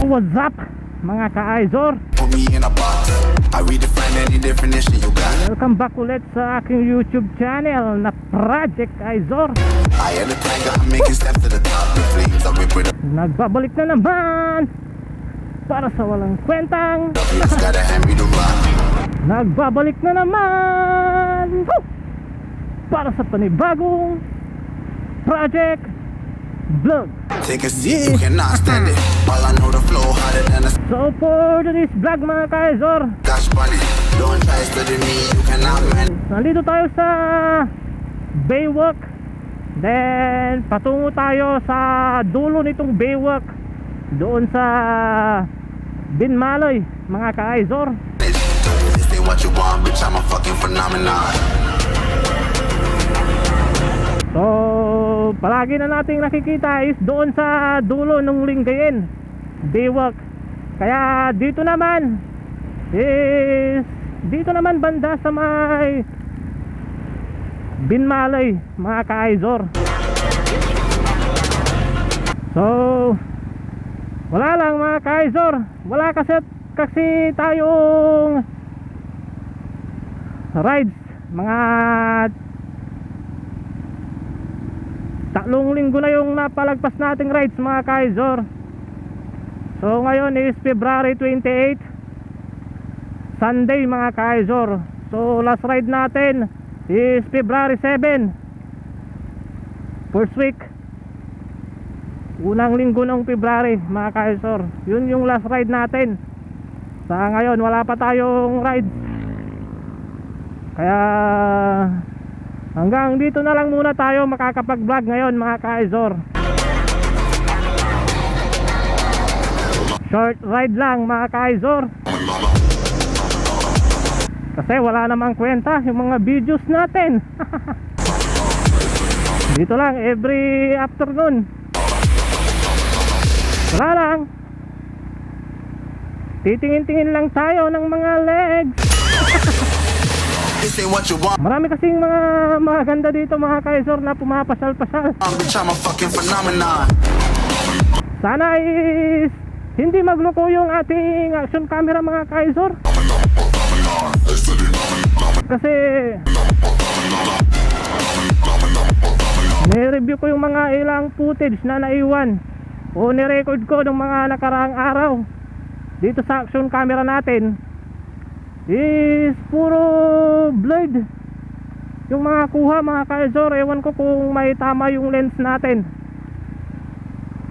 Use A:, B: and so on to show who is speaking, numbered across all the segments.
A: What's up mga ka-Izor?
B: Put me in a box. I redefine any definition you got.
A: Welcome back ulit sa aking YouTube channel na Project Izor.
B: I am the tiger, I'm making steps to the top. The flames are ripping up.
A: Nagbabalik na naman para sa walang kwentang.
B: You just gotta hand me the rock.
A: Nagbabalik na naman para sa panibagong Project Vlog.
B: Take a seat, you cannot stand it. All I know the flow harder than a
A: So for today's vlog mga ka-Izor,
B: Scotch bunny. Don't try study me, you cannot man.
A: nandito tayo sa Baywalk. Then patungo tayo sa dulo nitong Baywalk, doon sa Binmaloy mga ka-Izor.
B: This ain't what you want, bitch, I'm a fucking phenomenon.
A: So palagi na nating nakikita is doon sa dulo ng Lingayen Baywalk. Kaya dito naman banda sa may Binmaloy mga ka-Izor. So wala lang mga ka-Izor, wala kasi tayong rides. Mga 3 linggo na yung napalagpas nating rides mga ka-Izor. So ngayon is February 28, Sunday mga ka-Izor. So last ride natin is February 7, first week, unang linggo ng February mga ka-Izor. Yun yung last ride natin. Sa ngayon wala pa tayong rides, kaya hanggang dito na lang muna tayo makakapag-vlog ngayon mga ka-Izor. Short ride lang mga ka-Izor, kasi wala namang kwenta yung mga videos natin. Dito lang every afternoon. Wala lang, titingin-tingin lang tayo ng mga legs.
B: This ain't what you want,
A: Marami kasing mga maganda dito mga ka-Izor na pumapasal-pasal.
B: bitch, I'm a fucking phenomenon.
A: Sana is hindi magloko yung ating action camera mga ka-Izor, kasi ni-review ko yung mga ilang footage na naiwan o ni-record ko ng mga nakaraang araw dito sa action camera natin. Is puro blurred yung mga kuha mga ka-Izor. Ewan ko kung may tama yung lens natin,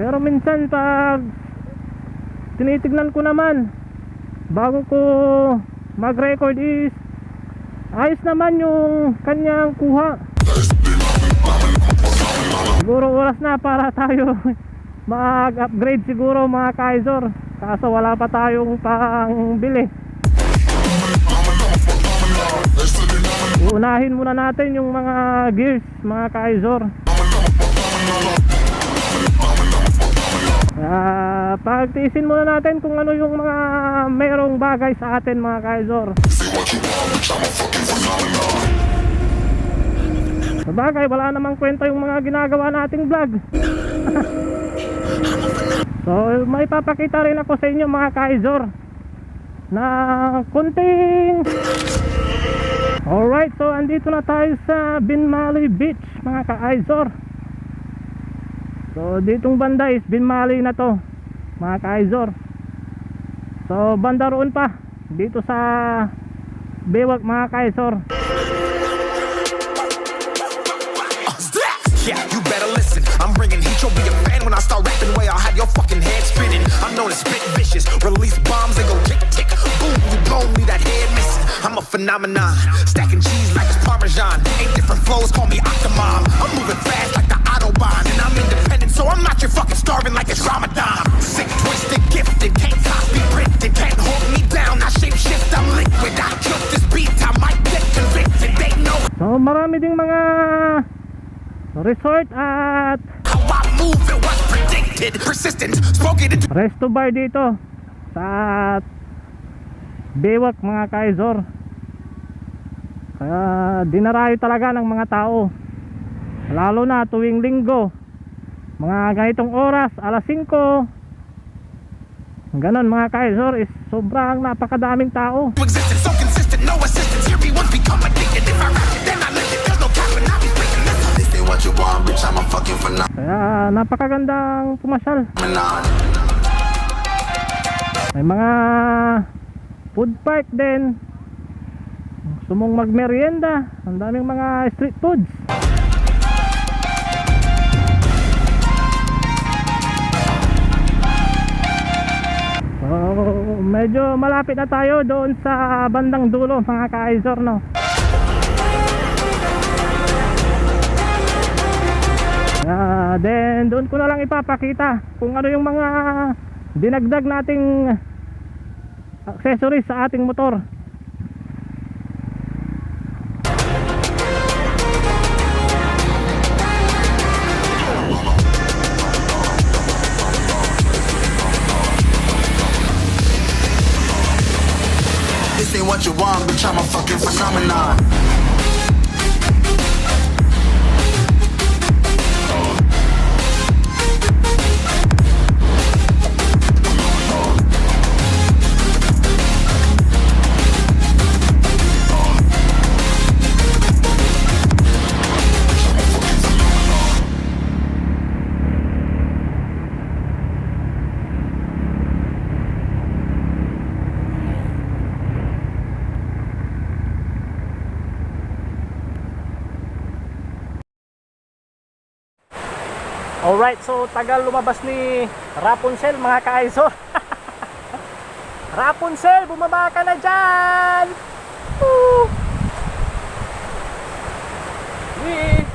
A: pero minsan pag tinitignan ko naman bago ko mag-record is ayos naman yung kanyang kuha. Siguro oras na para tayo mag-upgrade siguro mga ka-Izor, kaso wala pa tayong pang bili. Uunahin muna natin yung mga gears mga ka-Izor. Pagtiisin muna natin kung ano yung mga merong bagay sa atin mga ka-Izor. Sabagay wala namang kwenta yung mga ginagawa nating vlog. So may papakita rin ako sa inyo mga ka-Izor na kunting. Alright, so andito na tayo sa Binmaloy Beach mga ka-Izor. So ditong banda is Binmaloy na to mga ka-Izor. So banda roon pa dito sa Baywalk mga ka-Izor.
C: Yeah, you better listen. I'm bringing heat. You'll be a fan when I start rapping. Way I'll have your fucking head spinning. I'm known as spit vicious. Release bombs and go tick tick. Boom, you blow me that head missing. I'm a phenomenon. Stacking cheese like it's Parmesan. 8 different flows, call me Octomom. I'm moving fast like the Autobahn, and I'm independent, so I'm not your fucking starving like it's Ramadan. Sick, twisted, gifted, can't copy, printed, can't hold me down. I shape shift, I'm liquid. I killed this beat, I might get convicted. They know.
A: So marami ding mga resort at
C: How I move, it was predicted. Persistent, spoken into.
A: resto bar dito sa Baywalk mga ka-Izor. Kaya dinarayo talaga ng mga tao, lalo na tuwing linggo, mga ganitong oras, alas 5. 6 o'clock, 7 o'clock, 8 o'clock, 9 o'clock. So marami ding mga resort at Baywalk mga ka-Izor. Kaya dinarayo talaga ng mga tao, lalo na tuwing linggo, mga ganitong oras, alas 5, 6 o'clock, 7 o'clock, 8 o'clock. Mga ganitong oras, alas 5, ganon mga ka-Aizor, is sobrang napakadaming tao.
C: Existence so consistent, no assistance. Here we once become addicted. If I rap it, then I live it. There's no cap and I'll be breaking this.
B: This ain't what you want, bitch. I'm a fucking
A: Kaya napakagandang pumasyal.
B: phenomenon.
A: May mga food park din. Gusto mong magmerienda, ang daming mga street foods. So, medyo malapit na tayo doon sa bandang dulo mga ka-Aizor, no? Then doon ko na lang ipapakita kung ano yung mga dinagdag nating accessories sa ating motor.
B: This ain't what you want, bitch. I'm a fucking phenomenon.
A: Alright, so tagal lumabas ni Rapunzel mga ka-Aizor. Rapunzel, bumaba ka na dyan! Woo! Wee!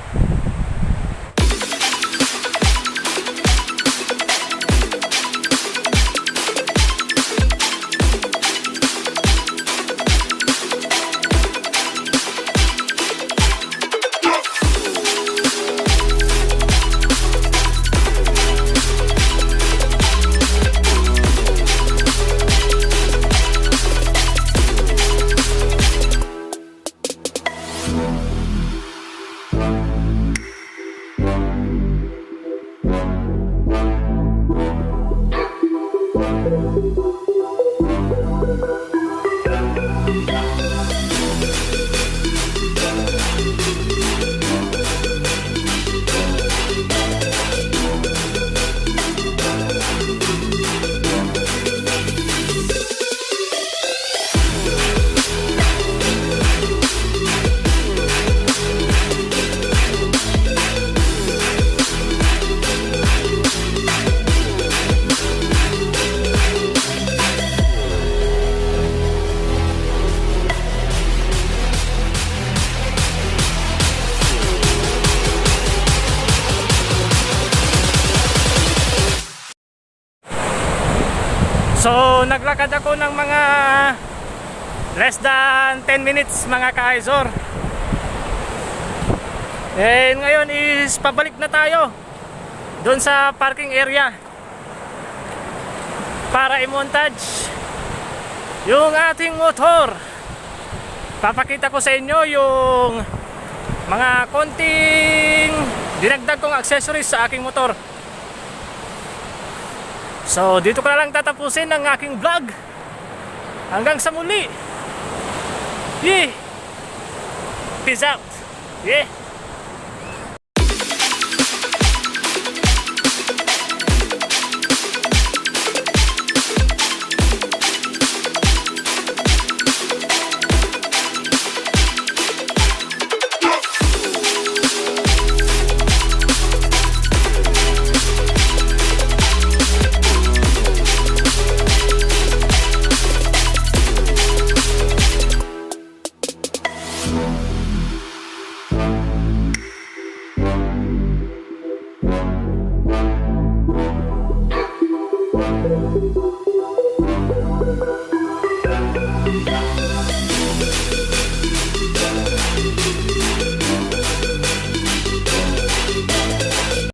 A: So naglakad ako ng mga less than 10 minutes mga ka-Aizor. And ngayon is pabalik na tayo doon sa parking area para i-montage yung ating motor. Papakita ko sa inyo yung mga konting dinagdag kong accessories sa aking motor. So dito ko na lang tatapusin ang aking vlog. Hanggang sa muli. Yeah. Peace out. Yeah.